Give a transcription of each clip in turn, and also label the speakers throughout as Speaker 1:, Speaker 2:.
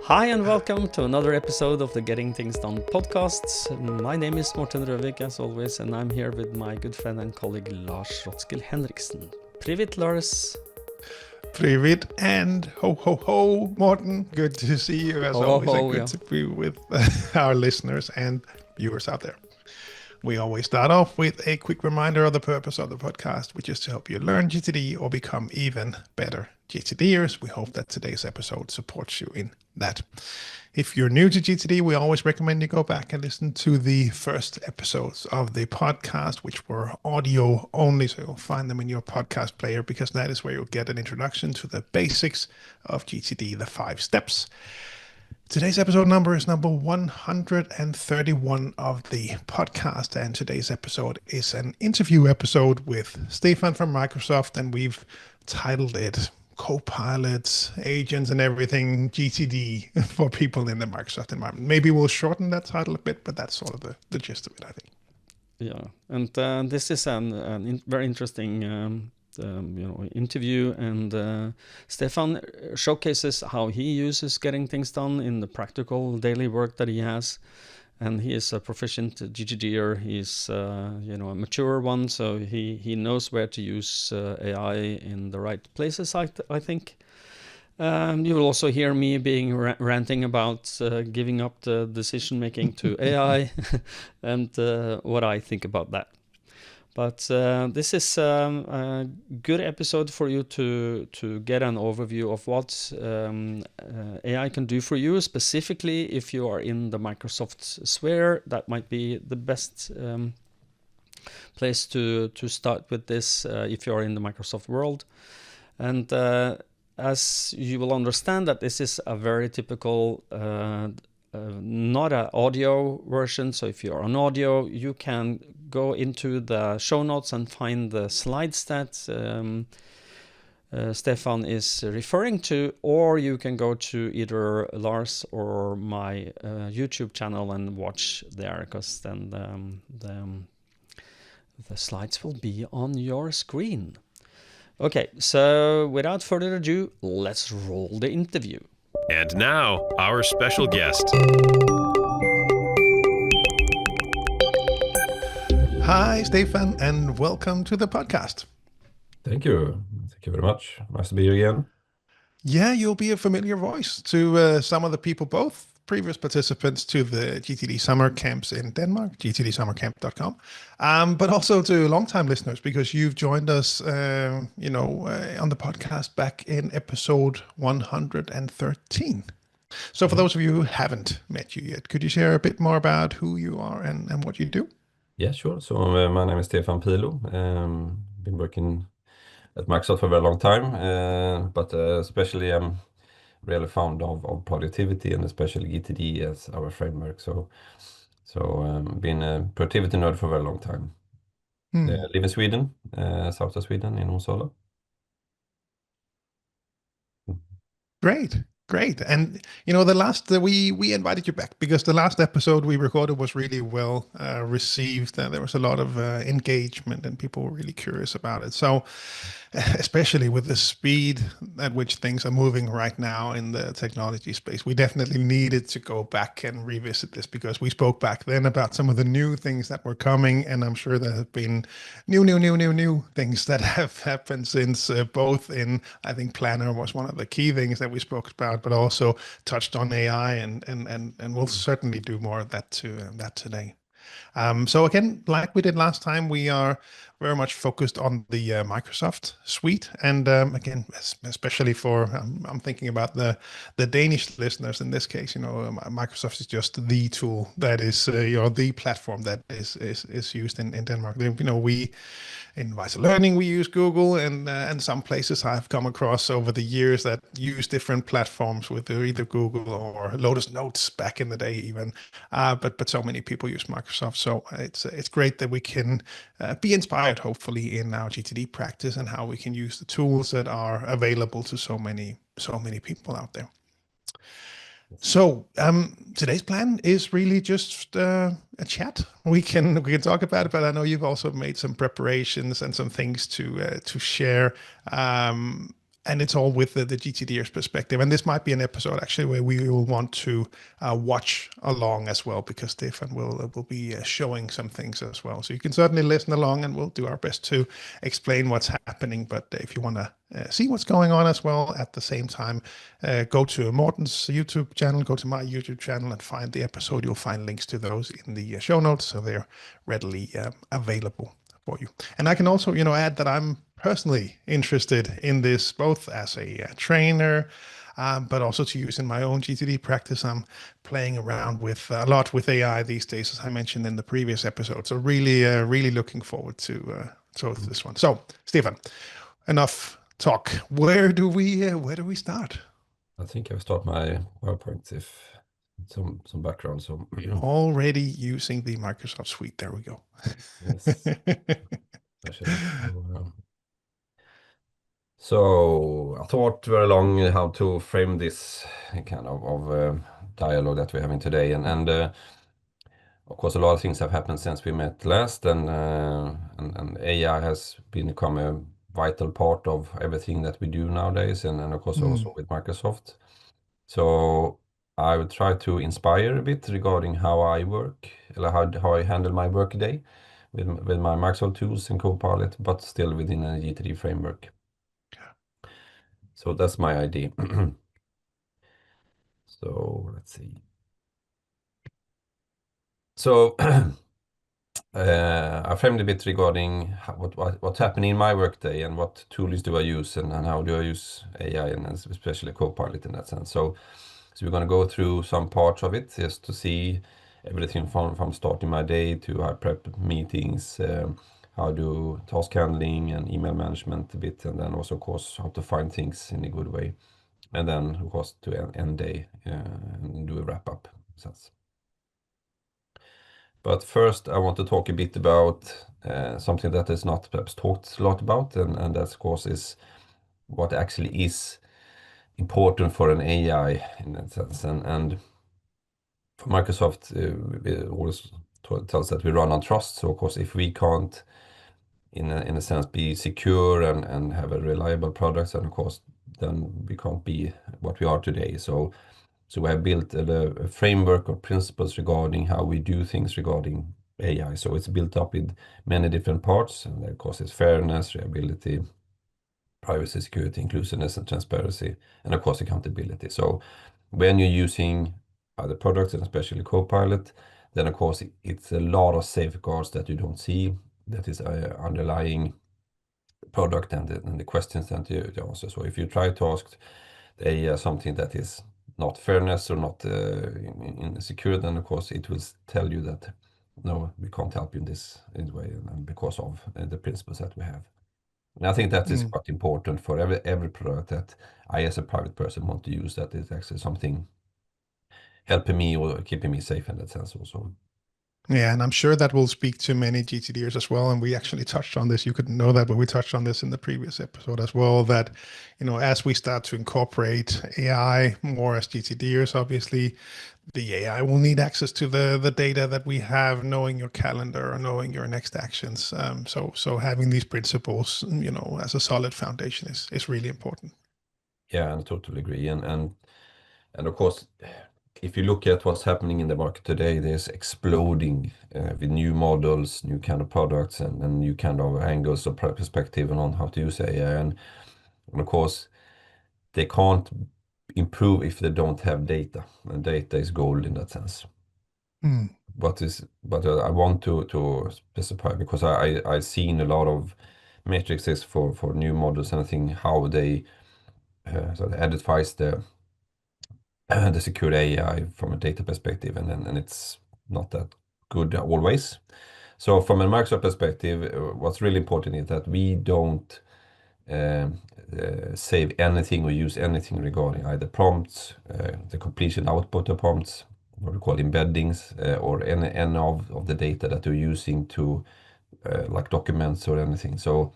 Speaker 1: Hi and welcome to another episode of the Getting Things Done podcast. My name is Morten Røvik as always, and I'm here with my good friend and colleague Lars Henriksen. Привет, Lars.
Speaker 2: Привет and ho ho ho, Morten. Good to see you as always. And good to be with our listeners and viewers out there. We always start off with a quick reminder of the purpose of the podcast, which is to help you learn GTD or become even better GTD'ers. We hope that today's episode supports you in that. If you're new to GTD, we always recommend you go back and listen to the first episodes of the podcast, which were audio only. So you'll find them in your podcast player, because that is where you'll get an introduction to the basics of GTD, the 5 steps. Today's episode number is number 131 of the podcast, and today's episode is an interview episode with Stefan from Microsoft, and we've titled it Copilot, Agents and Everything GTD for people in the Microsoft environment. Maybe we'll shorten that title a bit, but that's sort of the gist of it, I think.
Speaker 1: Yeah, and this is a very interesting interview, and Stefan showcases how he uses Getting Things Done in the practical daily work that he has. And he is a proficient GTD'er. He's a mature one, so he knows where to use AI in the right places, I think. You will also hear me being ranting about giving up the decision making to AI and what I think about that. But this is a good episode for you to get an overview of what AI can do for you, specifically if you are in the Microsoft sphere. That might be the best place to start with this if you are in the Microsoft world. And as you will understand, that this is a very typical not an audio version. So if you're on audio, you can go into the show notes and find the slides that Stefan is referring to, or you can go to either Lars or my YouTube channel and watch there, because then the slides will be on your screen. Okay, so without further ado, let's roll the interview.
Speaker 3: And now, our special guest.
Speaker 2: Hi, Stefan, and welcome to the podcast.
Speaker 4: Thank you. Thank you very much. Nice to be here again.
Speaker 2: Yeah, you'll be a familiar voice to some of the people, both previous participants to the GTD Summer Camps in Denmark, gtdsummercamp.com, but also to longtime listeners, because you've joined us, on the podcast back in episode 113. So for those of you who haven't met you yet, could you share a bit more about who you are and what you do?
Speaker 4: Yeah, sure. So my name is Stefan Pilo. Been working at Microsoft for a very long time, but especially I'm really fond of productivity, and especially GTD as our framework. So been a productivity nerd for a very long time. Live in Sweden, south of Sweden, in Uppsala.
Speaker 2: Great. And, the last, we invited you back because the last episode we recorded was really well received. There was a lot of engagement and people were really curious about it. So especially with the speed at which things are moving right now in the technology space, we definitely needed to go back and revisit this, because we spoke back then about some of the new things that were coming. And I'm sure there have been new things that have happened since, both in, I think Planner was one of the key things that we spoke about, but also touched on AI, and we'll certainly do more of that today. So again, like we did last time, we are very much focused on the Microsoft suite, and again, especially for I'm thinking about the Danish listeners in this case. Microsoft is just the tool that is the platform that is used in Denmark. We in Visa Learning, we use Google, and some places I've come across over the years that use different platforms with either Google or Lotus Notes back in the day even. But so many people use Microsoft, so it's great that we can be inspired, hopefully, in our GTD practice, and how we can use the tools that are available to so many people out there. So today's plan is really just a chat. We can talk about it, but I know you've also made some preparations and some things to share. and it's all with the GTD'er's perspective. And this might be an episode actually where we will want to watch along as well, because Stefan will be showing some things as well. So you can certainly listen along, and we'll do our best to explain what's happening. But if you want to see what's going on as well at the same time, go to Morten's YouTube channel, go to my YouTube channel, and find the episode. You'll find links to those in the show notes, so they're readily available for you. And I can also, add that I'm personally interested in this, both as a trainer, but also to use in my own GTD practice. I'm playing around with a lot with AI these days, as I mentioned in the previous episode. So really looking forward to this one. So, Stefan, enough talk. Where do we start?
Speaker 4: I think I'll start my PowerPoint if some background. So
Speaker 2: already using the Microsoft Suite. There we go.
Speaker 4: Yes. So I thought very long how to frame this kind of dialogue that we're having today, and of course a lot of things have happened since we met last, and AI has become a vital part of everything that we do nowadays, and of course also with Microsoft. So I will try to inspire a bit regarding how I work, or how I handle my work day with my Microsoft tools and Copilot, but still within a GTD framework. So that's my idea. So let's see. So I framed a bit regarding what's happening in my workday and what tools do I use, and how do I use AI, and especially Copilot in that sense. So we're going to go through some parts of it just to see everything from starting my day to how I prep meetings, how do task handling and email management a bit, and then also of course how to find things in a good way, and then of course to end day and do a wrap up. But first I want to talk a bit about something that is not perhaps talked a lot about, and that of course is what actually is important for an AI in that sense. And for Microsoft, we always tells that we run on trust. So of course, if we can't, in a sense, be secure and have a reliable product, and of course, then we can't be what we are today. So we have built a framework of principles regarding how we do things regarding AI. So it's built up with many different parts, and of course, it's fairness, reliability, privacy, security, inclusiveness, and transparency, and of course, accountability. So when you're using other products, and especially Copilot, then of course it's a lot of safeguards that you don't see, that is underlying the product and the questions that you answer. So if you try to ask something that is not fairness or not secure, then of course it will tell you that no, we can't help you in this way, and because of the principles that we have. And I think that is quite important for every product that I, as a private person, want to use, that is actually something helping me or keeping me safe in that sense also.
Speaker 2: Yeah, and I'm sure that will speak to many GTDers as well. And we actually touched on this. You couldn't know that, but we touched on this in the previous episode as well, that, as we start to incorporate AI more as GTDers, obviously the AI will need access to the data that we have, knowing your calendar or knowing your next actions. So having these principles, as a solid foundation is really important.
Speaker 4: Yeah, I totally agree. And of course, if you look at what's happening in the market today, there's exploding with new models, new kind of products, and new kind of angles of perspective on how to use AI. And of course, they can't improve if they don't have data, and data is gold in that sense. But I want to specify, because I've seen a lot of matrices for new models, and I think how they sort of advise the secure AI from a data perspective, and it's not that good always. So from a Microsoft perspective, what's really important is that we don't save anything or use anything regarding either prompts, the completion output of prompts, what we call embeddings, or any of the data that you're using to like documents or anything. So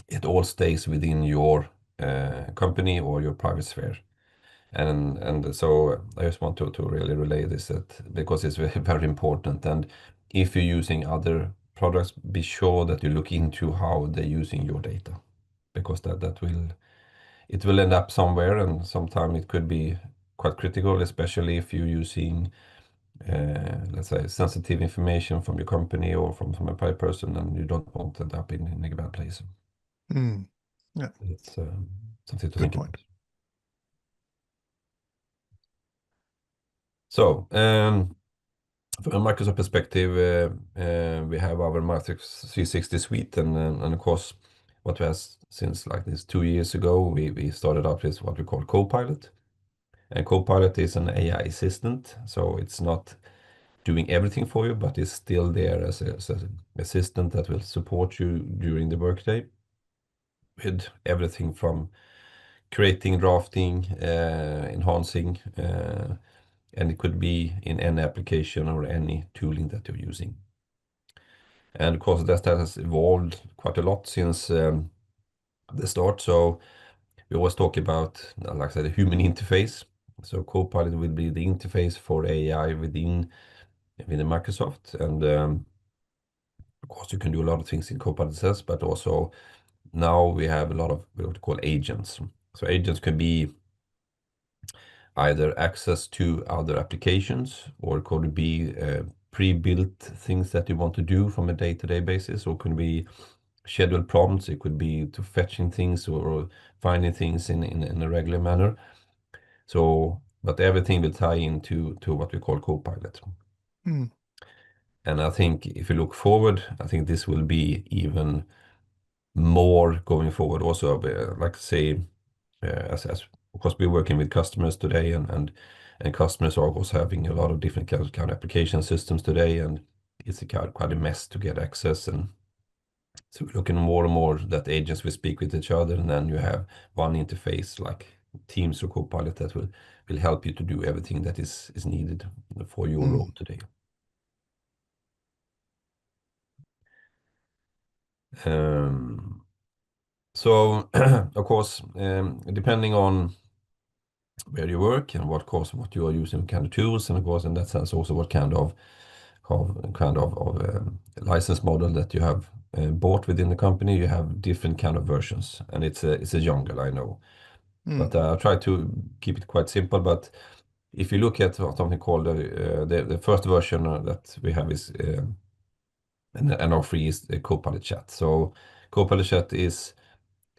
Speaker 4: it all stays within your company or your private sphere. And so I just want to really relay this, because it's very, very important. And if you're using other products, be sure that you look into how they're using your data, because that will it will end up somewhere, and sometimes it could be quite critical, especially if you're using, let's say, sensitive information from your company or from a private person, and you don't want to end up in a bad place.
Speaker 2: Yeah,
Speaker 4: It's something to
Speaker 2: good
Speaker 4: think
Speaker 2: point.
Speaker 4: about. So, from a Microsoft perspective, we have our Microsoft 360 suite, and of course, what we have since like this 2 years ago, we started out with what we call Copilot. And Copilot is an AI assistant, so it's not doing everything for you, but it's still there as an assistant that will support you during the workday with everything from creating, drafting, enhancing, and it could be in any application or any tooling that you're using. And of course, that has evolved quite a lot since the start. So we always talk about, like I said, the human interface. So Copilot will be the interface for AI within Microsoft. And of course, you can do a lot of things in Copilot itself, but also now we have a lot of what we call agents. So agents can be either access to other applications, or it could be pre-built things that you want to do from a day-to-day basis, or could be scheduled prompts. It could be to fetching things or finding things in a regular manner. So, but everything will tie into what we call Copilot. And I think if you look forward, I think this will be even more going forward. Also, like say, as of course we're working with customers today, and customers are also having a lot of different kind of application systems today, and it's quite a mess to get access. And so we're looking more and more that agents will speak with each other, and then you have one interface like Teams or Copilot that will help you to do everything that is needed for your role today. So of course, depending on where you work and what you are using, kind of tools, and of course in that sense also what kind of license model that you have bought within the company, you have different kind of versions, and it's a jungle, I know. But I try to keep it quite simple. But if you look at something called the first version that we have is and our free is the Copilot Chat. So Copilot Chat is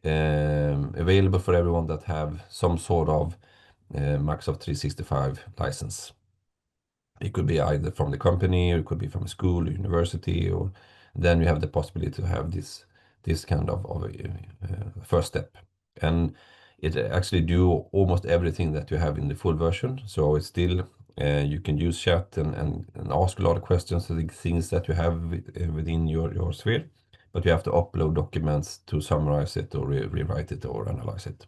Speaker 4: available for everyone that have some sort of Microsoft 365 license. It could be either from the company, or it could be from a school or university, or then you have the possibility to have this kind of first step. And it actually do almost everything that you have in the full version. So it's still, you can use chat and ask a lot of questions to the things that you have within your sphere, but you have to upload documents to summarize it or rewrite it or analyze it.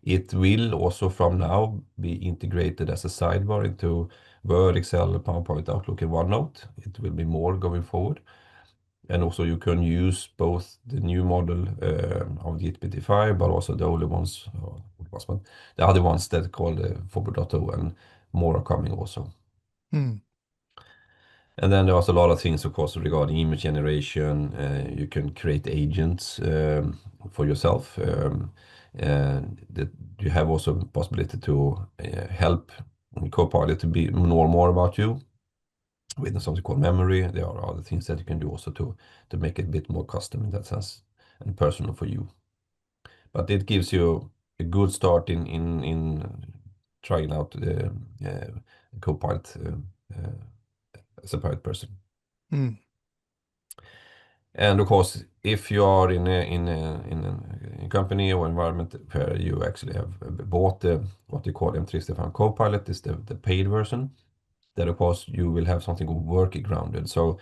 Speaker 4: It will also from now be integrated as a sidebar into Word, Excel, PowerPoint, Outlook, and OneNote. It will be more going forward. And also you can use both the new model of GPT-5, but also the older ones, the other ones that are called 4.0, and more are coming also. And then there was a lot of things, of course, regarding image generation. You can create agents for yourself. That you have also the possibility to help Copilot to be know more about you with something called memory. There are other things that you can do also to make it a bit more custom in that sense and personal for you. But it gives you a good start in trying out the Copilot as a private person. And of course, if you are in a company or environment where you actually have bought what you call M365 Copilot, is the paid version, then of course you will have something called work grounded. So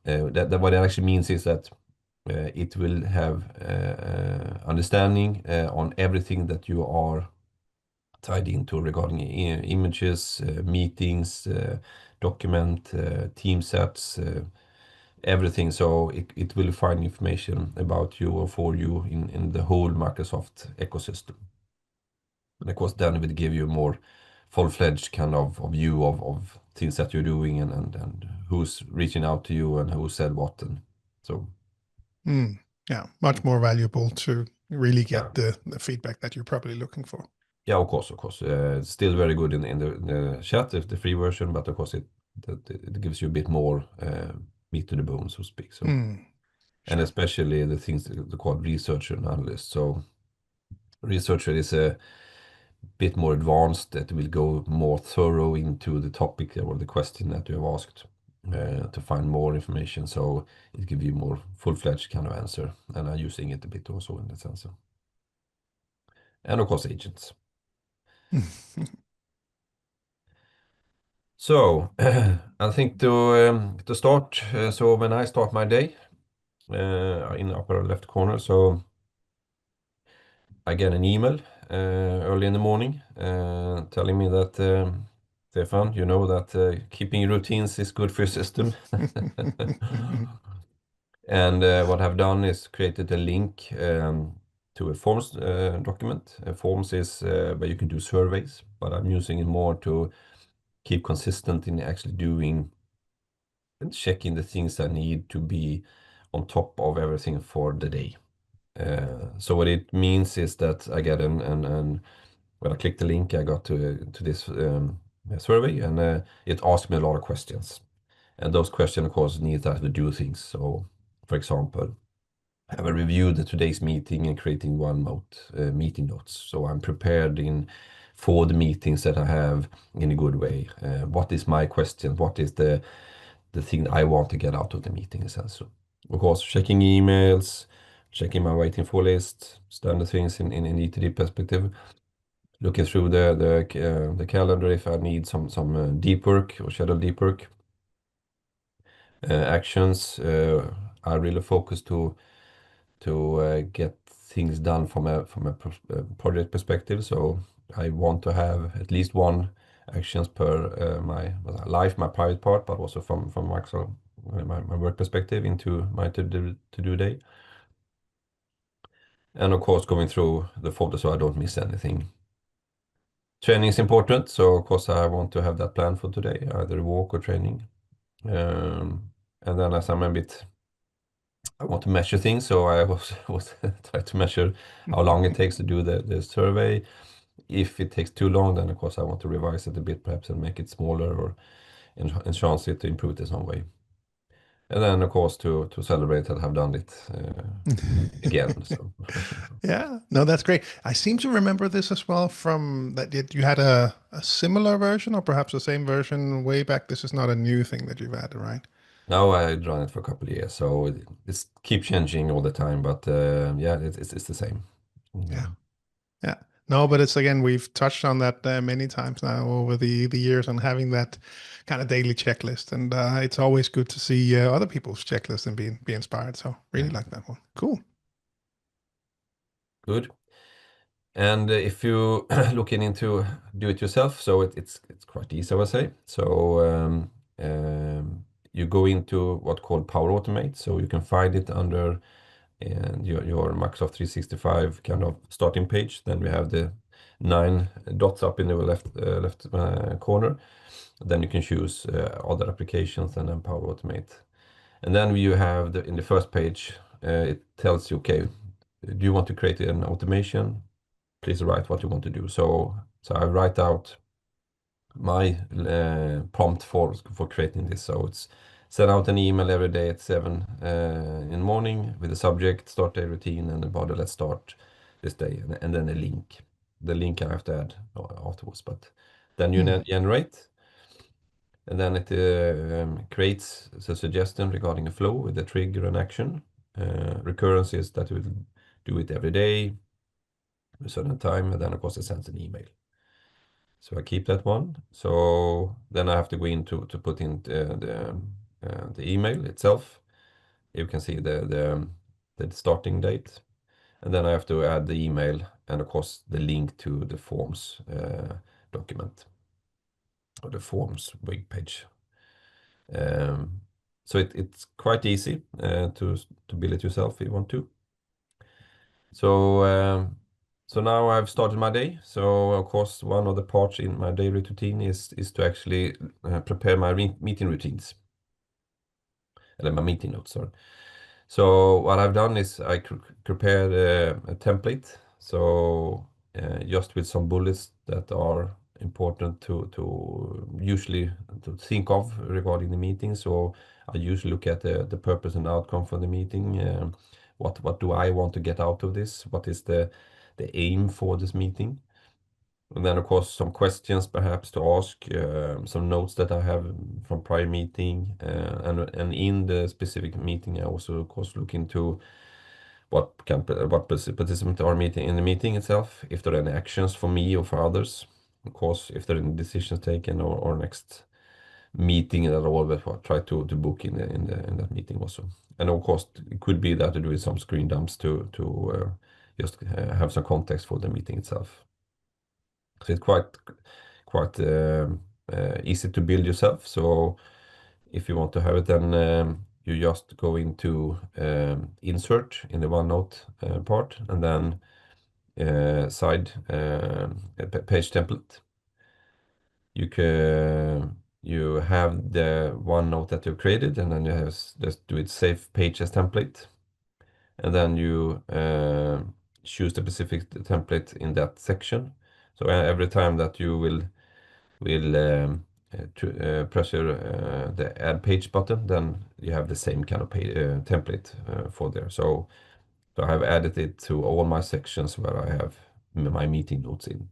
Speaker 4: that what it actually means is that it will have understanding on everything that you are tied into regarding images, meetings, document, team sets, everything. So it will find information about you or for you in the whole Microsoft ecosystem. And of course, then it will give you more full-fledged kind of view of things that you're doing and who's reaching out to you and who said what. And so.
Speaker 2: Yeah, much more valuable to really get the feedback that you're probably looking for.
Speaker 4: Yeah, of course. Still very good in the chat, if the free version, but of course it gives you a bit more meat to the bone, so to speak. So, and especially the things they call researcher and analyst. So, researcher is a bit more advanced, that will go more thorough into the topic or the question that you have asked to find more information. So it gives you more full-fledged kind of answer, and I'm using it a bit also in that sense. And of course, agents. So I think to start, so when I start my day in the upper left corner, so I get an email early in the morning telling me that Stefan, you know that keeping routines is good for your system. And what I've done is created a link to a forms document. Forms is where you can do surveys, but I'm using it more to keep consistent in actually doing and checking the things I need to be on top of everything for the day. So what it means is that I get when I click the link, I got to this survey, and it asks me a lot of questions. And those questions, of course, need to do things. So, for example, have I reviewed today's meeting and creating one meeting notes? So I'm prepared for the meetings that I have in a good way. What is my question? What is the thing I want to get out of the meeting, in a sense? So, of course, checking emails, checking my waiting for list, standard things in GTD perspective. Looking through the calendar if I need some deep work or schedule deep work actions. I really focus to get things done from a project perspective. So I want to have at least one actions per my life, my private part, but also from Microsoft, my work perspective into my to-do day. And of course, going through the folder so I don't miss anything. Training is important, so of course I want to have that plan for today, either walk or training. And then as I want to measure things, so I was try to measure how long it takes to do the survey. If it takes too long, then of course I want to revise it a bit, perhaps, and make it smaller or enhance it to improve it in some way. And then of course to celebrate that I've done it again. So
Speaker 2: Yeah, no, that's great. I seem to remember this as well from that you had a similar version or perhaps the same version way back. This is not a new thing that you've added, right?
Speaker 4: now I've run it for a couple of years, so it's keep changing all the time, but yeah, it's the same.
Speaker 2: Yeah. Yeah. No, but it's again, we've touched on that many times now over the years on having that kind of daily checklist. And it's always good to see other people's checklists and be inspired. So really like that one. Cool.
Speaker 4: Good. And if you looking into do it yourself, so it's quite easy, I would say. So you go into what called Power Automate, so you can find it under your Microsoft 365 kind of starting page. Then we have the 9 dots up in the left corner. Then you can choose other applications and then Power Automate. And then you have in the first page, it tells you, okay, do you want to create an automation? Please write what you want to do. So I write out my prompt for creating this. So it's send out an email every day at 7 in the morning with the subject, start a routine, and the body, let's start this day, and then a link. The link I have to add afterwards, but then you generate, and then it creates a suggestion regarding a flow with a trigger and action. Recurrence is that we will do it every day, a certain time, and then of course it sends an email. So I keep that one. So then I have to go in to put in the email itself. You can see the starting date, and then I have to add the email and of course the link to the forms document or the forms web page. So it's quite easy to build it yourself if you want to. So now I've started my day. So of course, one of the parts in my daily routine is to actually prepare my meeting routines, and my meeting notes. Sorry. So what I've done is I prepared a template. So just with some bullets that are important to usually to think of regarding the meeting. So I usually look at the purpose and outcome for the meeting. What do I want to get out of this? What is the aim for this meeting? And then, of course, some questions perhaps to ask, some notes that I have from prior meeting, and in the specific meeting, I also, of course, look into what participants are meeting in the meeting itself, if there are any actions for me or for others. Of course, if there are any decisions taken or next meeting that I always try to book in that meeting also. And of course, it could be that I do some screen dumps to just have some context for the meeting itself. So it's quite easy to build yourself. So if you want to have it, then you just go into insert in the OneNote part, and then side page template. You have the OneNote that you created, and then you have just do it save page as template, and then you choose the specific template in that section. So every time that you will press the add page button, then you have the same kind of template for there. So I have added it to all my sections where I have my meeting notes in.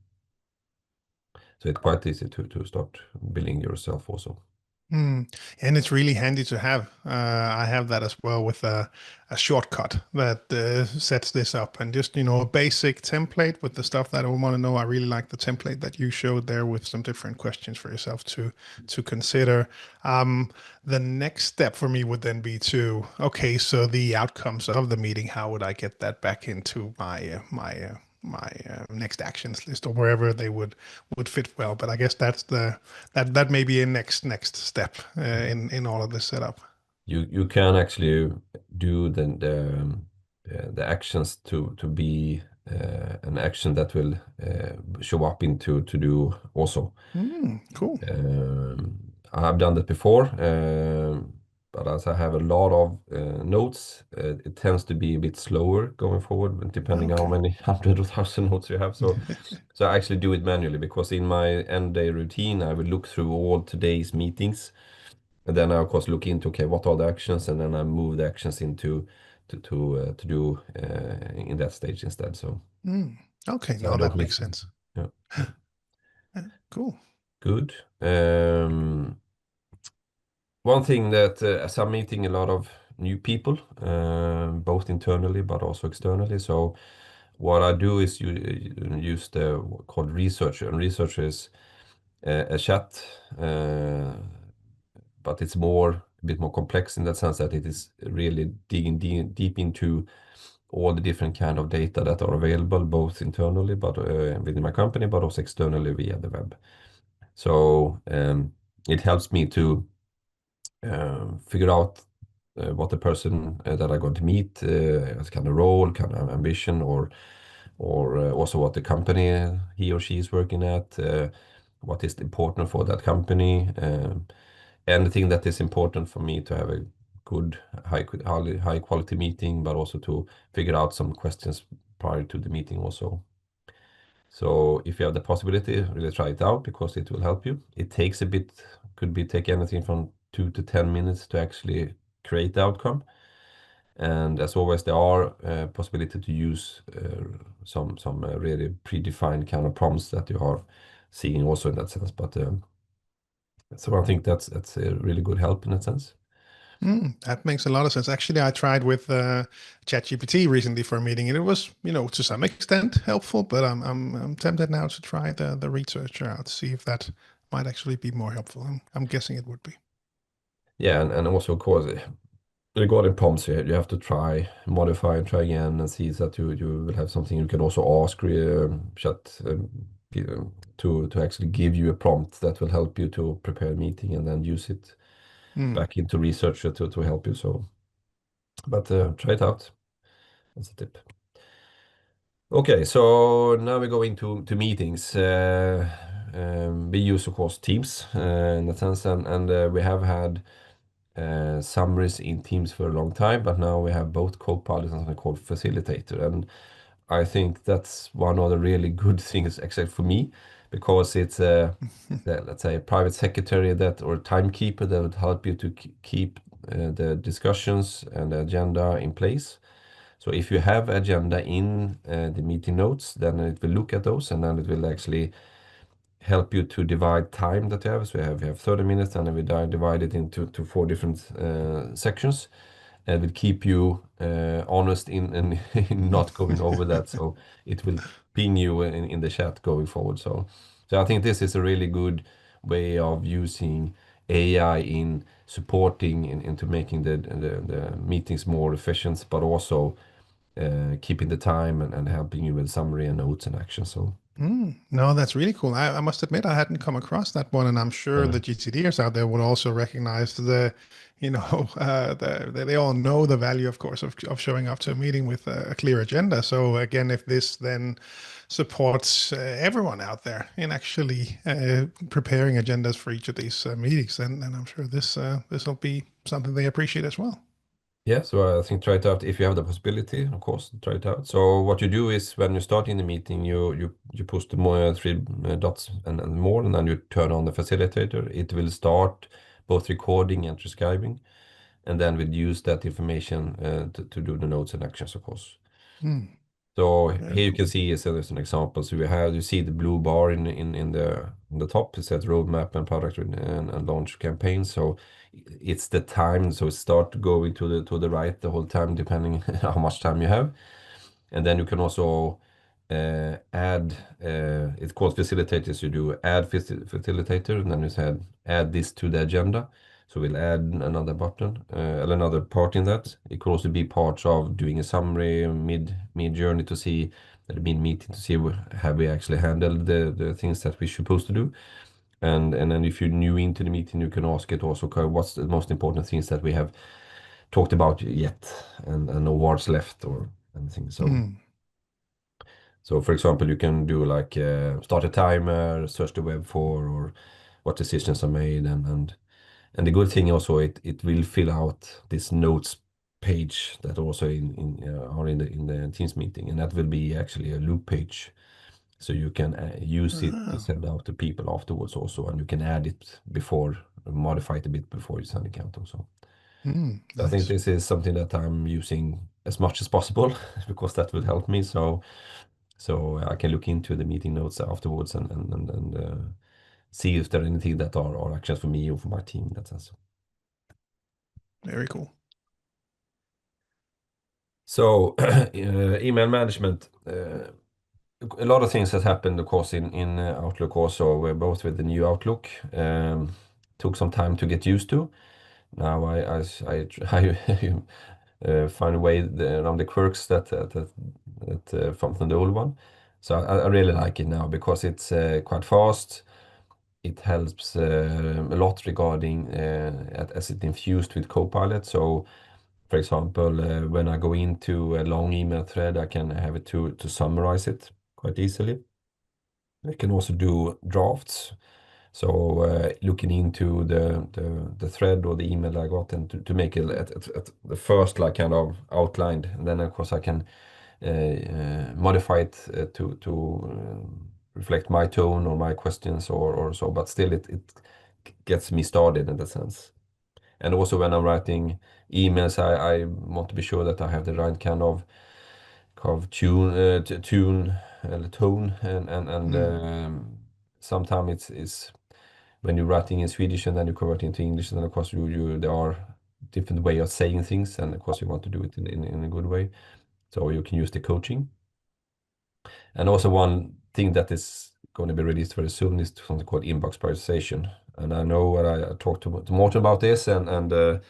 Speaker 4: So it's quite easy to start building yourself also.
Speaker 2: And it's really handy to have. I have that as well with a shortcut that sets this up, and just a basic template with the stuff that I want to know. I really like the template that you showed there with some different questions for yourself to consider. The next step for me would then be okay, so the outcomes of the meeting, how would I get that back into my next actions list or wherever they would fit well? But I guess that may be a next step in all of this setup.
Speaker 4: You can actually do the actions to be an action that will show up into to do also.
Speaker 2: Cool.
Speaker 4: I have done that before, but as I have a lot of notes, it tends to be a bit slower going forward, depending on how many hundred or thousand notes you have. So I actually do it manually, because in my end day routine, I will look through all today's meetings, and then I of course look into, okay, what are the actions, and then I move the actions into to do in that stage instead. So
Speaker 2: okay,
Speaker 4: so
Speaker 2: now that makes sense.
Speaker 4: Yeah.
Speaker 2: Cool.
Speaker 4: Good. One thing that as I'm meeting a lot of new people, both internally but also externally. So what I do is use the called researcher, and researcher is a chat, but it's a bit more complex in that sense that it is really digging deep into all the different kind of data that are available, both internally but within my company, but also externally via the web. So it helps me to figure out what the person that I'm going to meet has kind of role, kind of ambition, or also what the company he or she is working at, what is important for that company, anything that is important for me to have a good high quality meeting, but also to figure out some questions prior to the meeting also. So if you have the possibility, really try it out, because it will help you. It takes a bit, take anything from 2 to 10 minutes to actually create the outcome. And as always, there are possibility to use some really predefined kind of prompts that you are seeing also in that sense. But so I think that's a really good help in that sense.
Speaker 2: That makes a lot of sense. Actually, I tried with ChatGPT recently for a meeting, and it was, to some extent helpful. But I'm tempted now to try the researcher out, to see if that might actually be more helpful. I'm guessing it would be.
Speaker 4: Yeah, and also of course regarding prompts, you have to try, modify, and try again, and see that you will have something you can also ask chat to actually give you a prompt that will help you to prepare a meeting, and then use it back into researcher to help you. So, but try it out. That's a tip. Okay, so now we go into meetings. We use, of course, Teams in that sense, and we have had summaries in Teams for a long time, but now we have both Copilot and something called Facilitator. And I think that's one of the really good things, except for me, because it's let's say a private secretary that or a timekeeper that would help you to keep the discussions and the agenda in place. So if you have agenda in the meeting notes, then it will look at those, and then it will actually help you to divide time that you have. So we have 30 minutes, and then we divide it into 4 different sections. And will keep you honest in not going over that. So it will ping you in the chat going forward. So I think this is a really good way of using AI in supporting into making the meetings more efficient, but also keeping the time and helping you with summary and notes and action. So
Speaker 2: No, that's really cool. I must admit I hadn't come across that one, and I'm sure the GTDers out there would also recognize they all know the value, of course, of showing up to a meeting with a clear agenda. So again, if this then supports everyone out there in actually preparing agendas for each of these meetings, then I'm sure this will be something they appreciate as well.
Speaker 4: yeah, so I think try it out if you have the possibility, of course, try it out. So what you do is when you start in the meeting, you push the more 3 dots and more, and then you turn on the facilitator. It will start both recording and transcribing, and then we'll use that information to do the notes and actions, of course. So here you can see as an example. So you see the blue bar in the top. It says roadmap and product and launch campaign. So it's the time. So it start going to the right the whole time, depending how much time you have. And then you can also add. It's called facilitators. You do add facilitator, and then you said add this to the agenda. So we'll add another button, another part in that. It could also be parts of doing a summary mid journey to see the mid meeting to see have we actually handled the things that we're supposed to do. And then if you're new into the meeting, you can ask it also what's the most important things that we have talked about yet, and no words left or anything. So for example, you can do like start a timer, search the web for, or what decisions are made, and the good thing also, it will fill out this notes page that also are in the Teams meeting, and that will be actually a loop page, so you can use it to send out to people afterwards also, and you can add it before, modify it a bit before you send it out also. I think this is something that I'm using as much as possible because that will help me. So I can look into the meeting notes afterwards and see if there are anything that are actions for me or for my team in that sense.
Speaker 2: Very cool.
Speaker 4: So email management, a lot of things has happened, of course, in Outlook also. We're both with the new Outlook. Took some time to get used to. Now I try find a way around the quirks that from the old one. So I really like it now because it's quite fast. It helps a lot regarding as it infused with Copilot. So, for example, when I go into a long email thread, I can have it to summarize it quite easily. I can also do drafts. So looking into the thread or the email I got, and to make it at the first like kind of outlined, and then of course I can modify it to reflect my tone or my questions or so, but still it gets me started in that sense. And also when I'm writing emails, I want to be sure that I have the right kind of tone, and sometimes it's when you're writing in Swedish and then you convert into English, and then of course there are different way of saying things, and of course you want to do it in a good way, so you can use the coaching. And also one thing that is going to be released very soon is something called inbox prioritization. And I know I talked to Morten about this, and of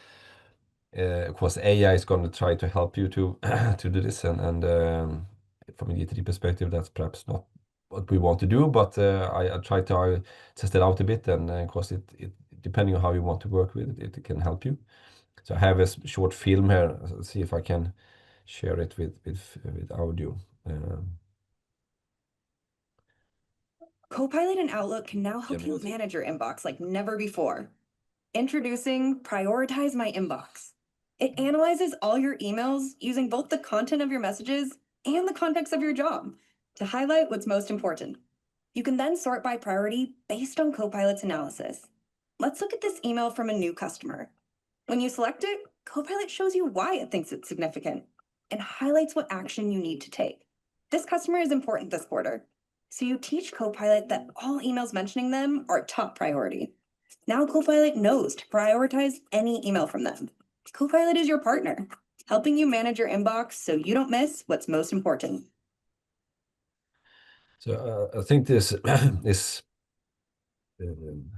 Speaker 4: course AI is going to try to help you to to do this, and from a GTD perspective, that's perhaps not what we want to do, but I try to test it out a bit, and of course it depending on how you want to work with it, it can help you. So I have a short film here. Let's see if I can share it with audio.
Speaker 5: Copilot and Outlook can now help you manage your inbox like never before. Introducing Prioritize My Inbox. It analyzes all your emails using both the content of your messages and the context of your job to highlight what's most important. You can then sort by priority based on Copilot's analysis. Let's look at this email from a new customer. When you select it, Copilot shows you why it thinks it's significant and highlights what action you need to take. This customer is important this quarter, so you teach Copilot that all emails mentioning them are top priority. Now Copilot knows to prioritize any email from them. Copilot is your partner, helping you manage your inbox so you don't miss what's most important.
Speaker 4: So I think this is, and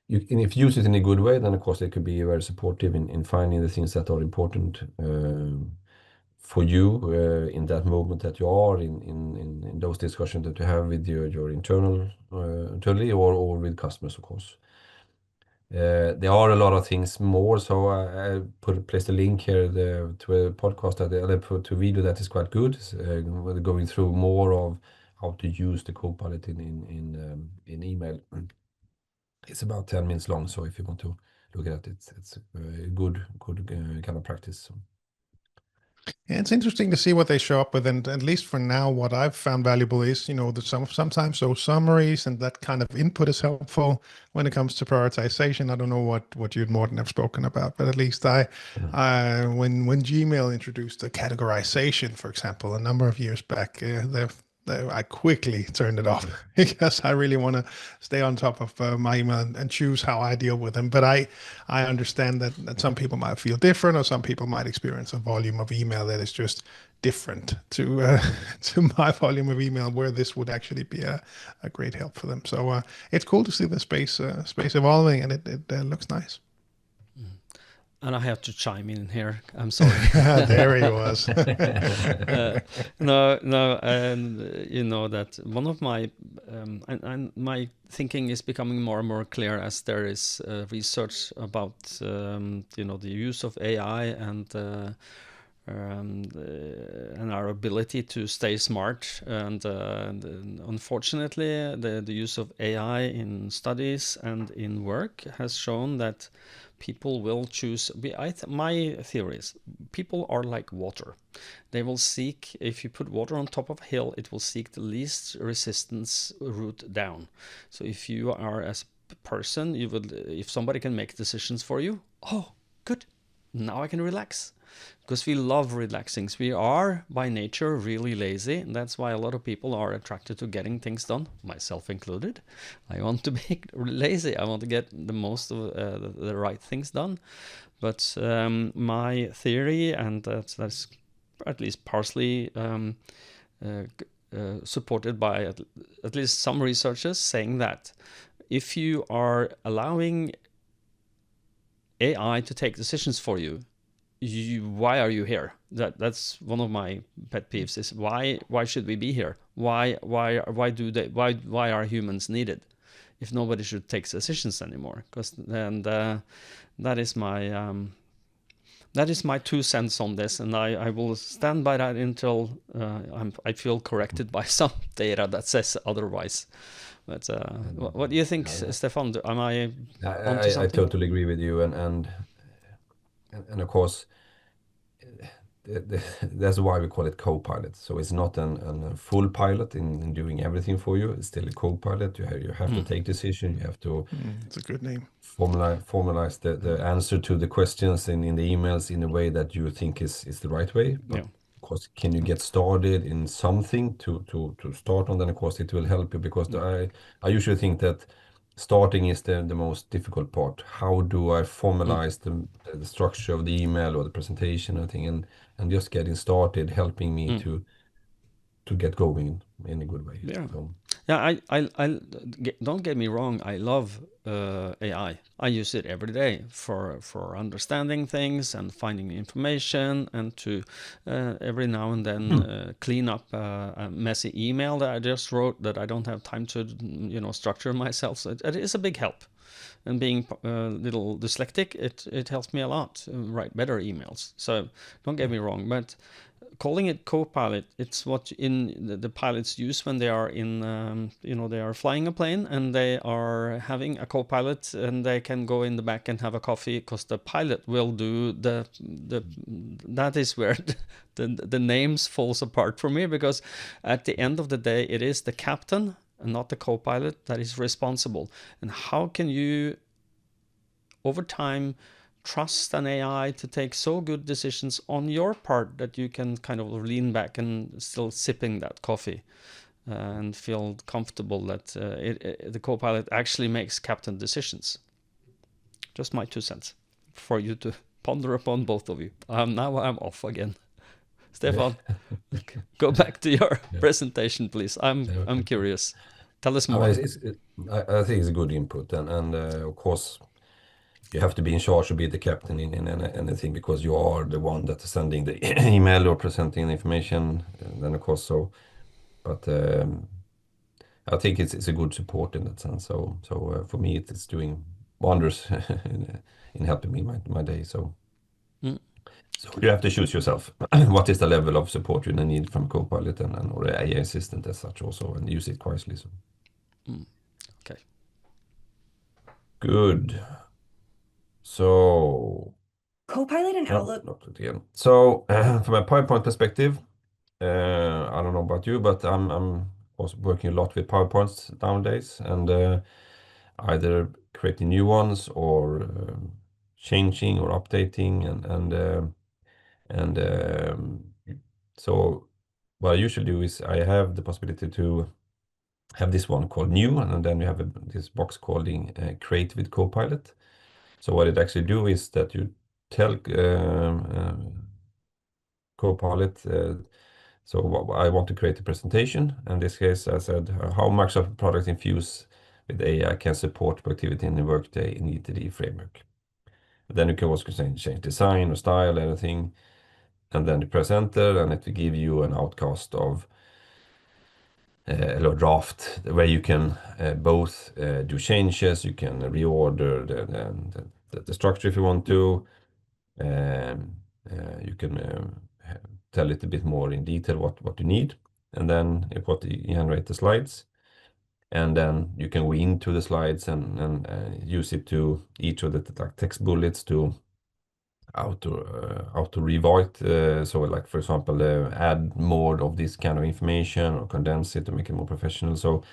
Speaker 4: if you use it in a good way, then of course it could be very supportive in finding the things that are important for you in that moment that you are in those discussions that you have with your internally or with customers, of course. There are a lot of things more, so I placed a link here to a podcast to a video that is quite good, going through more of how to use the Copilot in email. It's about 10 minutes long, so if you want to look at it, it's a good kind of practice. So.
Speaker 2: Yeah, it's interesting to see what they show up with, and at least for now, what I've found valuable is, sometimes those summaries and that kind of input is helpful when it comes to prioritization. I don't know what you and Morten have spoken about, but at least when Gmail introduced the categorization, for example, a number of years back, I quickly turned it off because I really want to stay on top of my email and choose how I deal with them. But I understand that some people might feel different, or some people might experience a volume of email that is just different to my volume of email, where this would actually be a great help for them. So it's cool to see the space evolving, and it looks nice.
Speaker 1: And I have to chime in here. I'm sorry.
Speaker 2: There he was.
Speaker 1: No, and you know that one of my and my thinking is becoming more and more clear as there is research about the use of AI and our ability to stay smart. And unfortunately, the use of AI in studies and in work has shown that people will choose. My theory is people are like water. They will seek, if you put water on top of a hill, it will seek the least resistance route down. So if you are as a person, if somebody can make decisions for you, oh, good, now I can relax. Because we love relaxing. We are by nature really lazy, and that's why a lot of people are attracted to getting things done, myself included. I want to be lazy. I want to get the most of the right things done. But my theory, and that's at least partially supported by at least some researchers, saying that if you are allowing AI to take decisions for you, why are you here? That's one of my pet peeves. Is why should we be here? Why are humans needed if nobody should take decisions anymore? Because then that is my 2 cents on this, and I will stand by that until I feel corrected by some data that says otherwise. But what do you think, Stefan? Am I onto something?
Speaker 4: I totally agree with you, and of course, that's why we call it co-pilot. So it's not a full pilot in doing everything for you. It's still a co-pilot. You have to take decisions. You have to.
Speaker 2: It's a good name.
Speaker 4: Formalize the answer to the questions in the emails in a way that you think is the right way. But of course, can you get started in something to start on? Then of course it will help you, because I usually think that starting is the most difficult part. How do I formalize the structure of the email or the presentation and thing, and just getting started, helping me to get going in a good way.
Speaker 1: Yeah.
Speaker 4: So.
Speaker 1: Yeah, I don't get me wrong. I love AI. I use it every day for understanding things and finding information, and to every now and then clean up a messy email that I just wrote that I don't have time to structure myself. So it is a big help. and being a little dyslexic, it helps me a lot to write better emails. So don't get me wrong, but calling it Copilot, it's what the pilots use when they are in, they are flying a plane and they are having a Copilot, and they can go in the back and have a coffee because the pilot will do that is where the names falls apart for me, because at the end of the day, it is the captain and not the Copilot that is responsible. And how can you, over time, trust an AI to take so good decisions on your part that you can kind of lean back and still sipping that coffee and feel comfortable that the Copilot actually makes captain decisions? Just my 2 cents for you to ponder upon, both of you. Now I'm off again. Stefan, go back to your presentation, please. I'm curious. Tell us more.
Speaker 4: I think it's a good input, and of course, you have to be in charge or be the captain in anything, because you are the one that is sending the email or presenting the information. And then of course, but I think it's a good support in that sense. So for me, it's doing wonders in helping me my day. So you have to choose yourself. What is the level of support you need from Copilot or AI assistant as such also, and use it wisely. So.
Speaker 1: Okay.
Speaker 4: Good. So
Speaker 5: Copilot and Outlook.
Speaker 4: not again. So from a PowerPoint perspective, I don't know about you, but I'm also working a lot with PowerPoints nowadays, and either creating new ones or changing or updating, and so what I usually do is I have the possibility to have this one called New, and then you have this box called Create with Copilot. So what it actually do is that you tell Copilot, so I want to create a presentation. In this case, I said how Microsoft product Infuse with AI can support productivity in the workday in GTD framework. Then you can also change design or style, anything, and then you press enter, and it will give you an outcast of a draft where you can both do changes, you can reorder the structure if you want to. You can tell it a bit more in detail what you need, and then you generate the slides, and then you can go into the slides and use it to each of the text bullets to auto rewrite. So like, for example, add more of this kind of information or condense it to make it more professional. So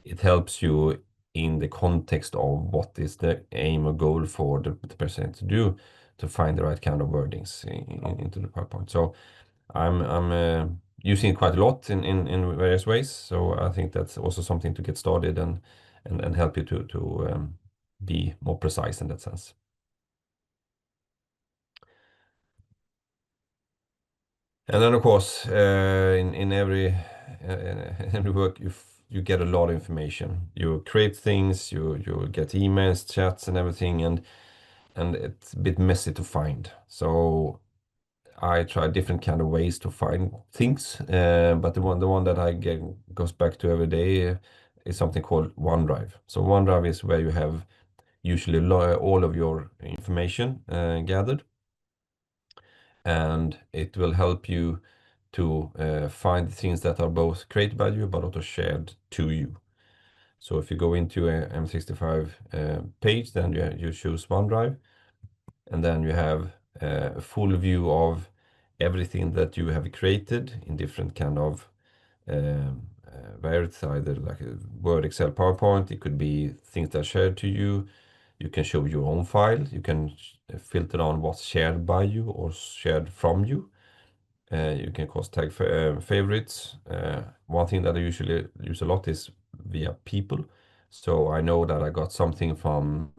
Speaker 4: it helps you in the context of what is the aim or goal for the person to do, to find the right kind of wordings into the PowerPoint. So I'm using it quite a lot in various ways. So I think that's also something to get started and help you to be more precise in that sense. And then of course, in every work, you get a lot of information. You create things, you get emails, chats, and everything, and it's a bit messy to find. So I try different kind of ways to find things, but the one that I goes back to every day is something called OneDrive. So OneDrive is where you have usually all of your information gathered, and it will help you to find things that are both created by you but also shared to you. So if you go into a M65 page, then you choose OneDrive, and then you have a full view of everything that you have created in different kind of variants, either like a Word, Excel, PowerPoint. It could be things that are shared to you. You can show your own file. You can filter on what's shared by you or shared from you. You can tag favorites. One thing that I usually use a lot is via people. So I know that I got something from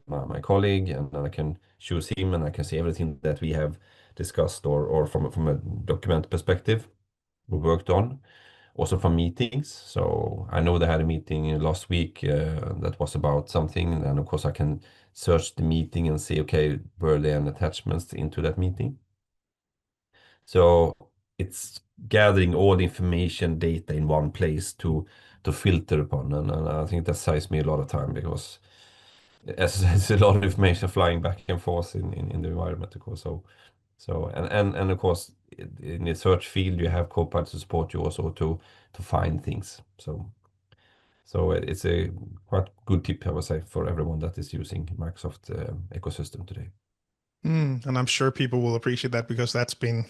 Speaker 4: my colleague, and then I can choose him, and I can see everything that we have discussed or from a document perspective we worked on. Also from meetings. So I know they had a meeting last week that was about something, and then of course I can search the meeting and see, okay, were there any attachments into that meeting? So it's gathering all the information data in one place to filter upon, and I think that saves me a lot of time, because as a lot of information flying back and forth in the environment, of course. So and of course in the search field you have Copilot to support you also to find things. So it's a quite good tip, I would say, for everyone that is using Microsoft ecosystem today.
Speaker 2: And I'm sure people will appreciate that, because that's been,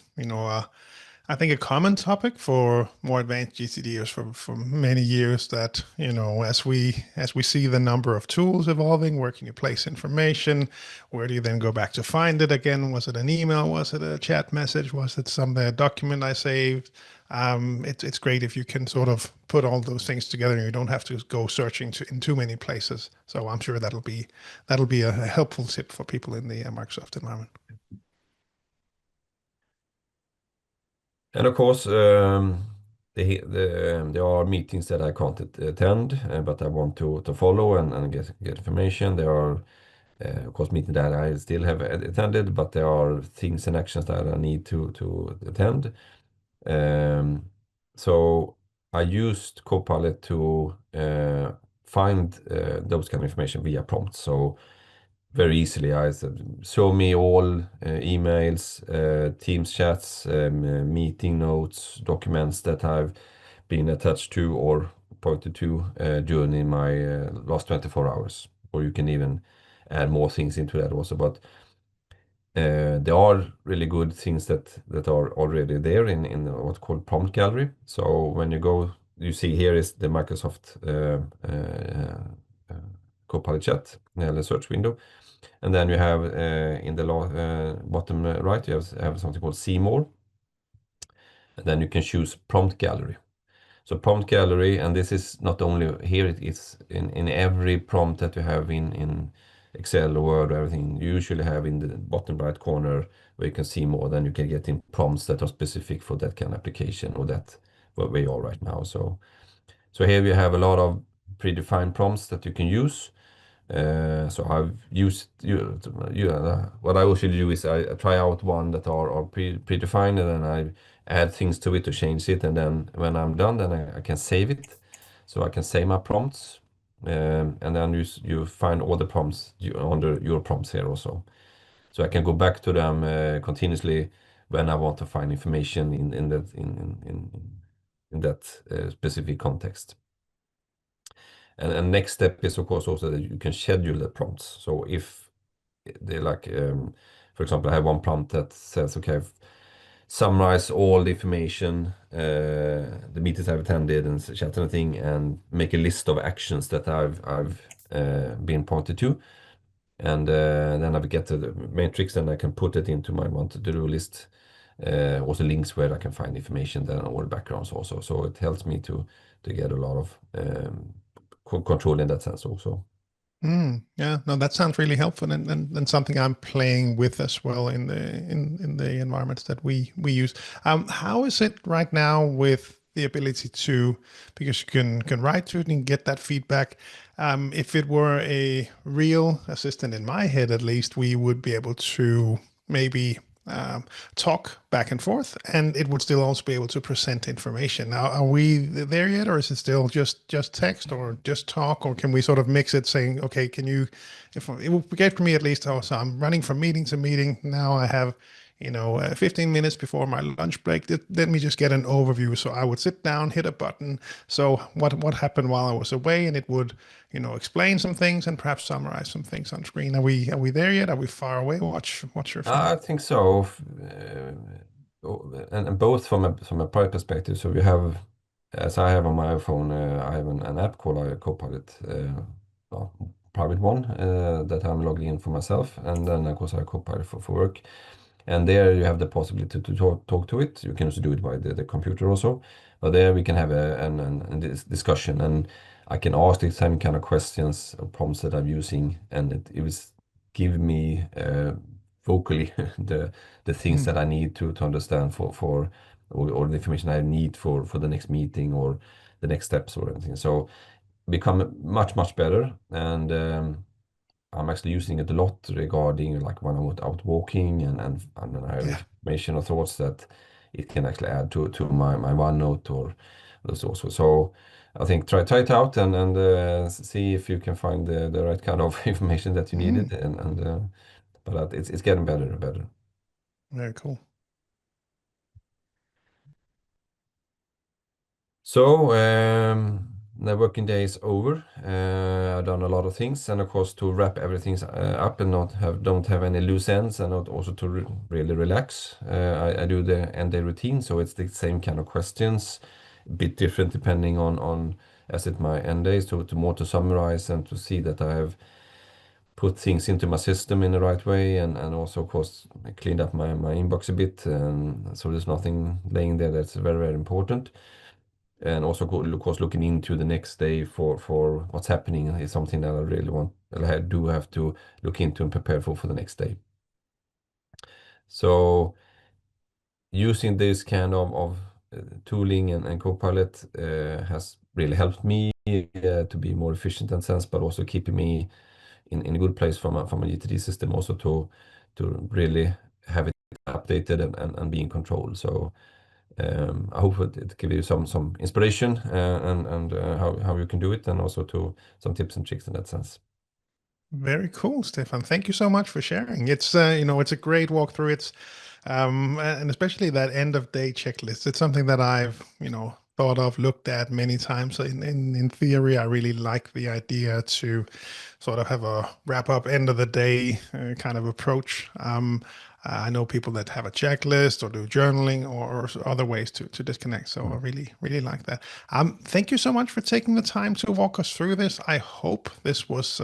Speaker 2: I think, a common topic for more advanced GTDers for many years, that, as we see the number of tools evolving, where can you place information? Where do you then go back to find it again? Was it an email? Was it a chat message? Was it some document I saved? It's great if you can sort of put all those things together and you don't have to go searching in too many places. So I'm sure that'll be a helpful tip for people in the Microsoft environment.
Speaker 4: And of course, there are meetings that I can't attend, but I want to follow and get information. There are, of course, meetings that I still have attended, but there are things and actions that I need to attend. So I used Copilot to find those kind of information via prompts. So very easily, I said, show me all emails, Teams chats, meeting notes, documents that I've been attached to or pointed to during my last 24 hours. Or you can even add more things into that also. But there are really good things that are already there in what's called prompt gallery. So when you go, you see here is the Microsoft Copilot chat, the search window. And then you have in the bottom right, you have something called See More. And then you can choose Prompt Gallery. So Prompt Gallery, and this is not only here, it's in every prompt that you have in Excel or Word or everything, you usually have in the bottom right corner where you can see more. Then you can get in prompts that are specific for that kind of application or that where you are right now. So here we have a lot of predefined prompts that you can use. So I've used what I usually do is I try out one that are predefined, and then I add things to it to change it, and then when I'm done, then I can save it. So I can save my prompts, and then you find all the prompts under your prompts here also. So I can go back to them continuously when I want to find information in that specific context. And next step is, of course, also that you can schedule the prompts. So if they like, for example, I have one prompt that says, okay, summarize all the information, the meetings I've attended and chat and thing, and make a list of actions that I've been pointed to. And then I will get to the matrix, and I can put it into my want-to-do list. Also links where I can find information, then all backgrounds also. So it helps me to get a lot of control in that sense also.
Speaker 2: Yeah, no, that sounds really helpful, and something I'm playing with as well in the environments that we use. How is it right now with the ability to, because you can write to it and get that feedback? If it were a real assistant in my head, at least, we would be able to maybe talk back and forth, and it would still also be able to present information. Now, are we there yet, or is it still just text or just talk, or can we sort of mix it, saying, okay, can you, if it would get for me at least, so I'm running from meeting to meeting, now I have 15 minutes before my lunch break, let me just get an overview. So I would sit down, hit a button. So what happened while I was away, and it would, explain some things and perhaps summarize some things on screen. Are we there yet? Are we far away? What's your feeling?
Speaker 4: I think so, and both from a product perspective. So we have, as I have on my iPhone, I have an app called Copilot, private one that I'm logging in for myself, and then of course I have Copilot for work. And there you have the possibility to talk to it. You can also do it by the computer also. But there we can have a discussion, and I can ask the same kind of questions or prompts that I'm using, and it was give me vocally the things that I need to understand for or the information I need for the next meeting or the next steps or anything. So become much better, and I'm actually using it a lot regarding like when I'm out walking, and then I have information or thoughts that it can actually add to my OneNote or those also. So I think try it out and see if you can find the right kind of information that you needed, but it's getting better and better.
Speaker 2: Very cool.
Speaker 4: So the working day is over. I've done a lot of things, and of course to wrap everything up and don't have any loose ends, and not also to really relax. I do the end day routine, so it's the same kind of questions, a bit different depending on as it my end days to more to summarize and to see that I have put things into my system in the right way, and also of course cleaned up my inbox a bit, and so there's nothing laying there. That's very, very important. And also of course looking into the next day for what's happening is something that I really want, I do have to look into and prepare for the next day. So using this kind of tooling and Copilot has really helped me to be more efficient in sense, but also keeping me in a good place from a GTD system, also to really have it updated and be in control. So I hope it gives you some inspiration and how you can do it, and also to some tips and tricks in that sense.
Speaker 2: Very cool, Stefan. Thank you so much for sharing. It's it's a great walkthrough. It's and especially that end of day checklist. It's something that I've thought of, looked at many times. So in theory, I really like the idea to sort of have a wrap up end of the day kind of approach. I know people that have a checklist or do journaling or other ways to disconnect. So I really like that. Thank you so much for taking the time to walk us through this. I hope this was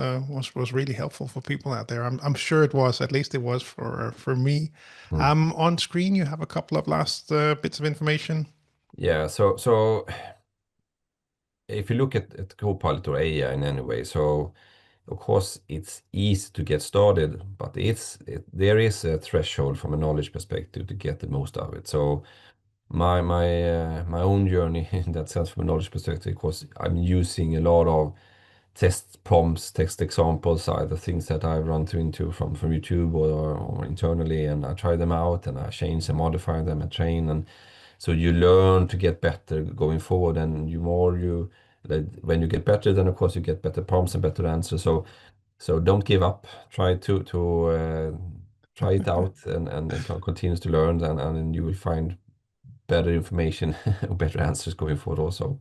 Speaker 2: really helpful for people out there. I'm sure it was. At least it was for me. On screen, you have a couple of last bits of information.
Speaker 4: Yeah. So if you look at Copilot or AI in any way, so of course it's easy to get started, but there is a threshold from a knowledge perspective to get the most of it. So my own journey in that sense from a knowledge perspective, of course, I'm using a lot of test prompts, text examples, either things that I've run into from YouTube or internally, and I try them out and I change and modify them and train, and so you learn to get better going forward, and when you get better, then of course you get better prompts and better answers. So don't give up. Try to try it out and continues to learn, and then you will find better information or better answers going forward also.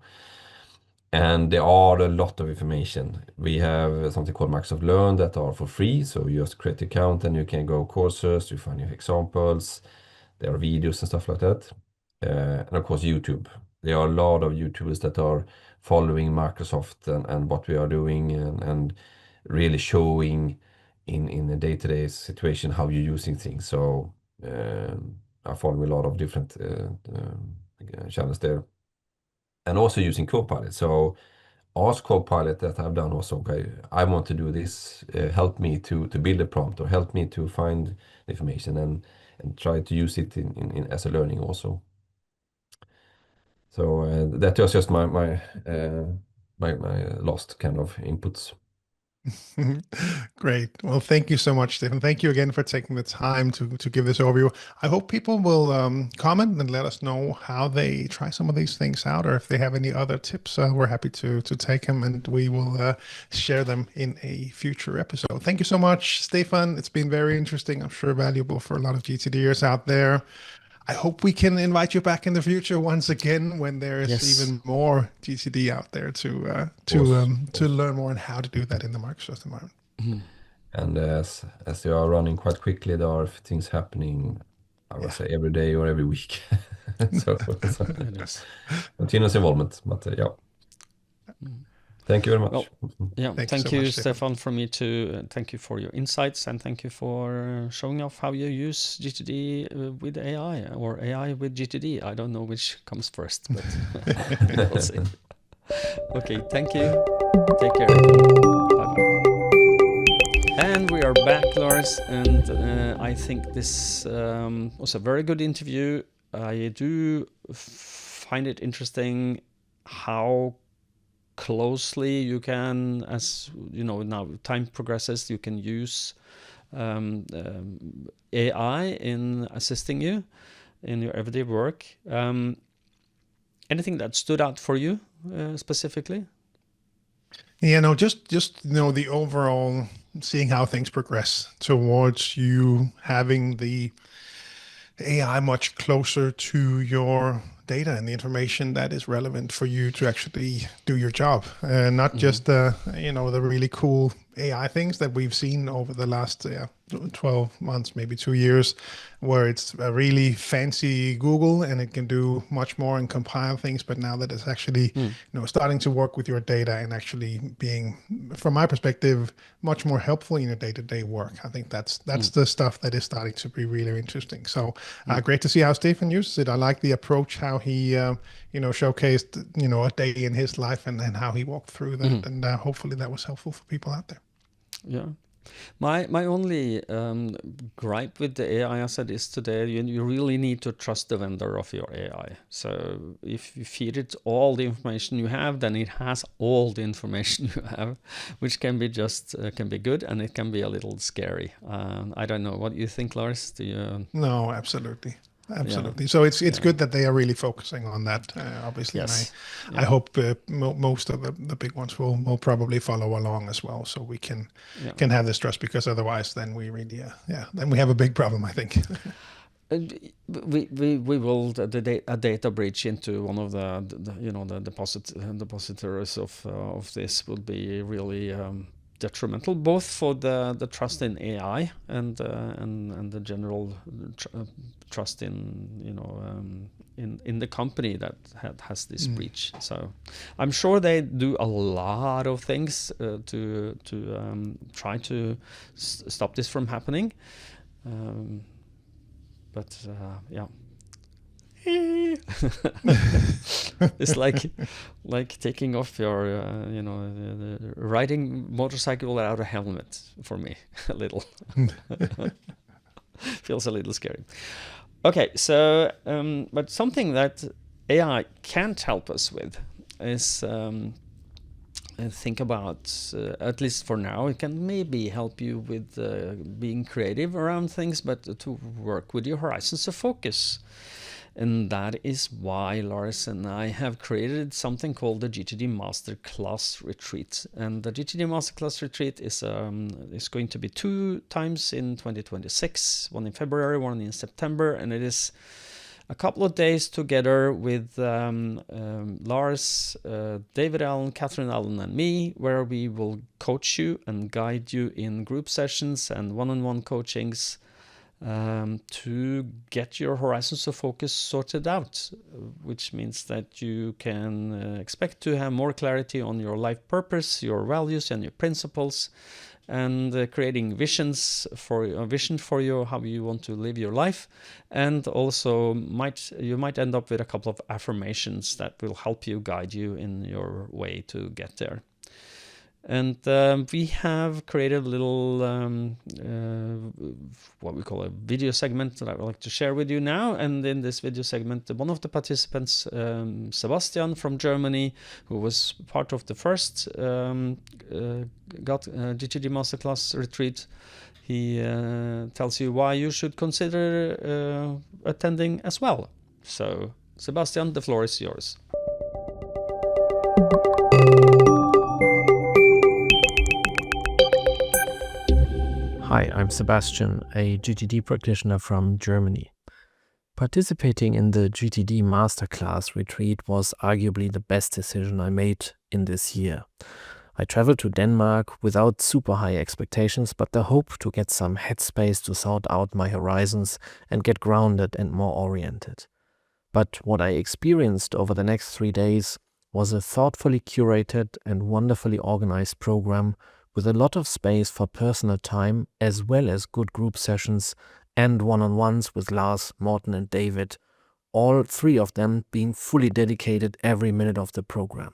Speaker 4: And there are a lot of information. We have something called Microsoft Learn that are for free. So you just create an account and you can go courses, you find your examples, there are videos and stuff like that. And of course, YouTube. There are a lot of YouTubers that are following Microsoft and what we are doing, and really showing in a day-to-day situation how you're using things. So I follow a lot of different channels there. And also using Copilot. So ask Copilot that I've done also, okay, I want to do this, help me to build a prompt, or help me to find information, and try to use it in as a learning also. So that was just my last kind of inputs.
Speaker 2: Great. Well, thank you so much, Stefan. Thank you again for taking the time to give this overview. I hope people will comment and let us know how they try some of these things out, or if they have any other tips. We're happy to take them, and we will share them in a future episode. Thank you so much, Stefan. It's been very interesting. I'm sure valuable for a lot of GTD'ers out there. I hope we can invite you back in the future once again when there's even more GTD out there to learn more on how to do that in the Microsoft environment.
Speaker 4: And as you are running quite quickly, there are things happening, I would say, every day or every week. so continuous involvement, but yeah. Thank you very much.
Speaker 1: Well, yeah, thank you, Stefan, for me too. Thank you for your insights, and thank you for showing off how you use GTD with AI, or AI with GTD. I don't know which comes first, but we'll see. Okay, thank you. Take care. Bye-bye. And we are back, Lars, and I think this was a very good interview. I do find it interesting how closely you can, as you know, now time progresses, you can use AI in assisting you in your everyday work. Anything that stood out for you specifically?
Speaker 2: Yeah, no, just the overall seeing how things progress towards you having the AI much closer to your data and the information that is relevant for you to actually do your job, not just the really cool AI things that we've seen over the last 12 months, maybe 2 years, where it's a really fancy Google and it can do much more and compile things. But now that it's actually starting to work with your data and actually being, from my perspective, much more helpful in your day-to-day work. I think that's the stuff that is starting to be really interesting. So great to see how Stefan uses it. I like the approach, how he showcased a day in his life and how he walked through that, and hopefully that was helpful for people out there.
Speaker 1: Yeah. My only gripe with the AI asset is today you really need to trust the vendor of your AI. So if you feed it all the information you have, then it has all the information you have, which can be can be good, and it can be a little scary. I don't know what you think, Lars. Do you?
Speaker 2: No, absolutely. Absolutely. Yeah. So it's good that they are really focusing on that, obviously.
Speaker 1: Yes.
Speaker 2: And I hope most of the big ones will probably follow along as well, so we can have this trust, because otherwise then we really then we have a big problem, I think.
Speaker 1: We will a data breach into one of the depositories of this would be really detrimental, both for the trust in AI and the general trust in in the company that has this breach. So I'm sure they do a lot of things to try to stop this from happening. But yeah. It's like taking off your riding motorcycle without a helmet for me. A little feels a little scary. Okay, so but something that AI can't help us with is think about, at least for now, it can maybe help you with being creative around things, but to work with your horizons of focus. And that is why Lars and I have created something called the GTD Master Class Retreat. And the GTD Master Class Retreat is going to be 2 times in 2026, one in February, one in September, and it is a couple of days together with Lars, David Allen, Catherine Allen, and me, where we will coach you and guide you in group sessions and one-on-one coachings to get your horizons of focus sorted out, which means that you can expect to have more clarity on your life purpose, your values, and your principles, and creating vision for you, how you want to live your life. And also you might end up with a couple of affirmations that will help you, guide you in your way to get there. And we have created a little what we call a video segment that I would like to share with you now. And in this video segment, one of the participants, Sebastian from Germany, who was part of the first GTD Masterclass Retreat, he tells you why you should consider attending as well. So, Sebastian, the floor is yours.
Speaker 6: Hi, I'm Sebastian, a GTD practitioner from Germany. Participating in the GTD Master Class Retreat was arguably the best decision I made in this year. I traveled to Denmark without super high expectations, but the hope to get some headspace to sort out my horizons and get grounded and more oriented. But what I experienced over the next 3 days was a thoughtfully curated and wonderfully organized program with a lot of space for personal time, as well as good group sessions and one-on-ones with Lars, Morten and David, all 3 of them being fully dedicated every minute of the program.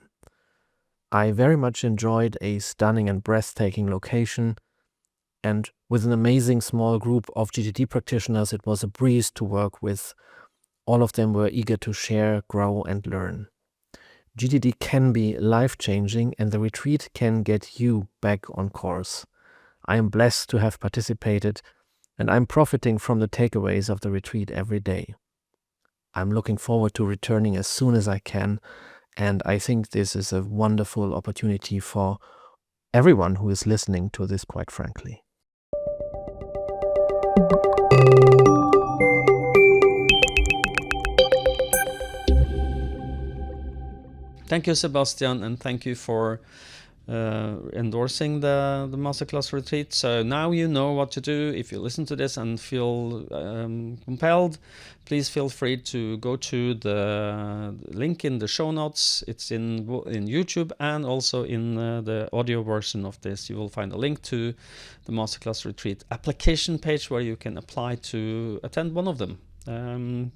Speaker 6: I very much enjoyed a stunning and breathtaking location, and with an amazing small group of GTD practitioners, it was a breeze to work with. All of them were eager to share, grow and learn. GTD can be life-changing, and the retreat can get you back on course. I am blessed to have participated, and I'm profiting from the takeaways of the retreat every day. I'm looking forward to returning as soon as I can. And I think this is a wonderful opportunity for everyone who is listening to this, quite frankly.
Speaker 1: Thank you, Sebastian, and thank you for endorsing the Masterclass Retreat. So now you know what to do. If you listen to this and feel compelled, please feel free to go to the link in the show notes. It's in YouTube, and also in the audio version of this, you will find a link to the Masterclass Retreat application page where you can apply to attend one of them. And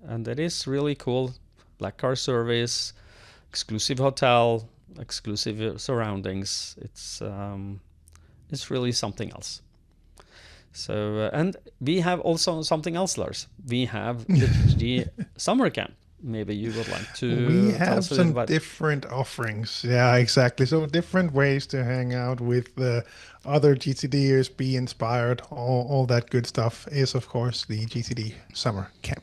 Speaker 1: that is really cool. Black car service, exclusive hotel, exclusive surroundings. It's really something else. So and we have also something else, Lars. We have the GTD Summer Camp. Maybe you would like to.
Speaker 2: We have some different offerings. Yeah, exactly. So different ways to hang out with the other GTD'ers, be inspired, all that good stuff is, of course, the GTD Summer Camp.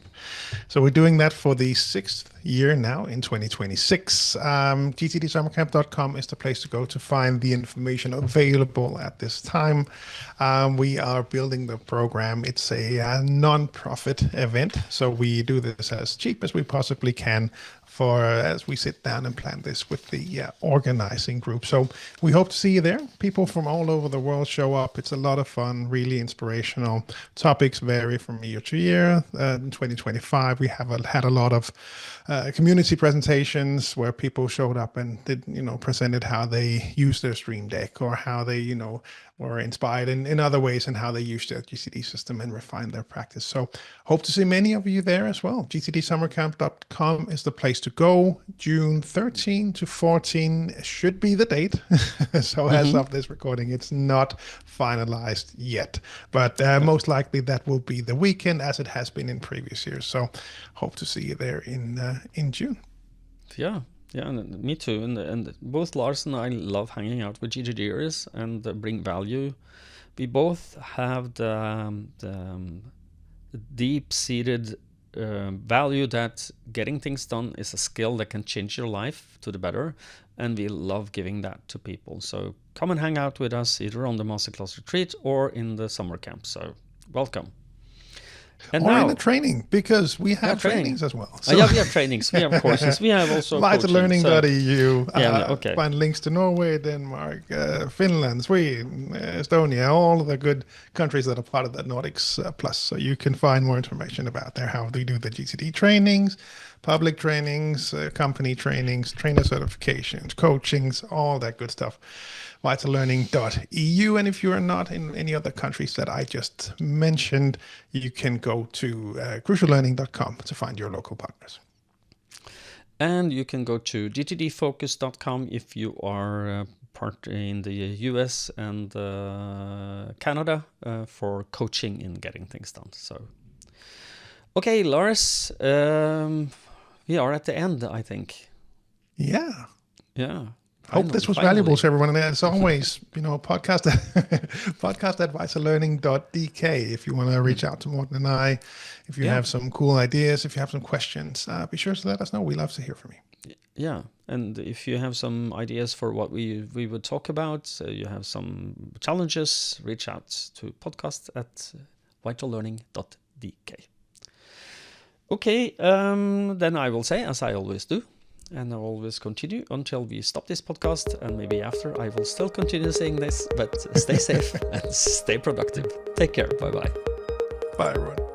Speaker 2: So we're doing that for the 6th year now in 2026. GTDsummercamp.com is the place to go to find the information available at this time. We are building the program. It's a non-profit event, so we do this as cheap as we possibly can as we sit down and plan this with the organizing group. So we hope to see you there. People from all over the world show up. It's a lot of fun, really inspirational. Topics vary from year to year. In 2025, we have had a lot of community presentations where people showed up and did, presented how they use their Stream Deck, or how they, were inspired in other ways, and how they use their GTD system and refine their practice. So hope to see many of you there as well. GTDsummercamp.com is the place to go. June 13 to 14 should be the date. So as of this recording, it's not finalized yet, but most likely that will be the weekend, as it has been in previous years. So hope to see you there in June.
Speaker 1: Yeah, and me too. And both Lars and I love hanging out with GTD'ers and bring value. We both have the deep-seated value that getting things done is a skill that can change your life to the better, and we love giving that to people. So come and hang out with us either on the Masterclass Retreat or in the summer camp. So welcome. And
Speaker 2: or
Speaker 1: now,
Speaker 2: in the training, because we have trainings as well.
Speaker 1: So. We have trainings, we have courses, we have also
Speaker 2: Lighterlearning.eu. Find links to Norway, Denmark, Finland, Sweden, Estonia, all of the good countries that are part of the Nordics Plus. So you can find more information about there, how they do the GTD trainings, public trainings, company trainings, trainer certifications, coachings, all that good stuff. Lighterlearning.eu. And if you are not in any other countries that I just mentioned, you can go to cruciallearning.com to find your local partners.
Speaker 1: And you can go to gtdfocus.com if you are part in the US and Canada for coaching in getting things done. So, okay, Lars, we are at the end, I think.
Speaker 2: Yeah.
Speaker 1: Yeah.
Speaker 2: Hope this was valuable to everyone. And as always, podcast advisorlearning.dk if you want to reach out to Morten and I. If you have some cool ideas, if you have some questions, be sure to let us know. We love to hear from you.
Speaker 1: Yeah, and if you have some ideas for what we would talk about, you have some challenges, reach out to podcast@vitallearning.dk. Okay, then I will say, as I always do, and I'll always continue until we stop this podcast, and maybe after I will still continue saying this, but stay safe and stay productive. Take care. Bye-bye.
Speaker 2: Bye, everyone.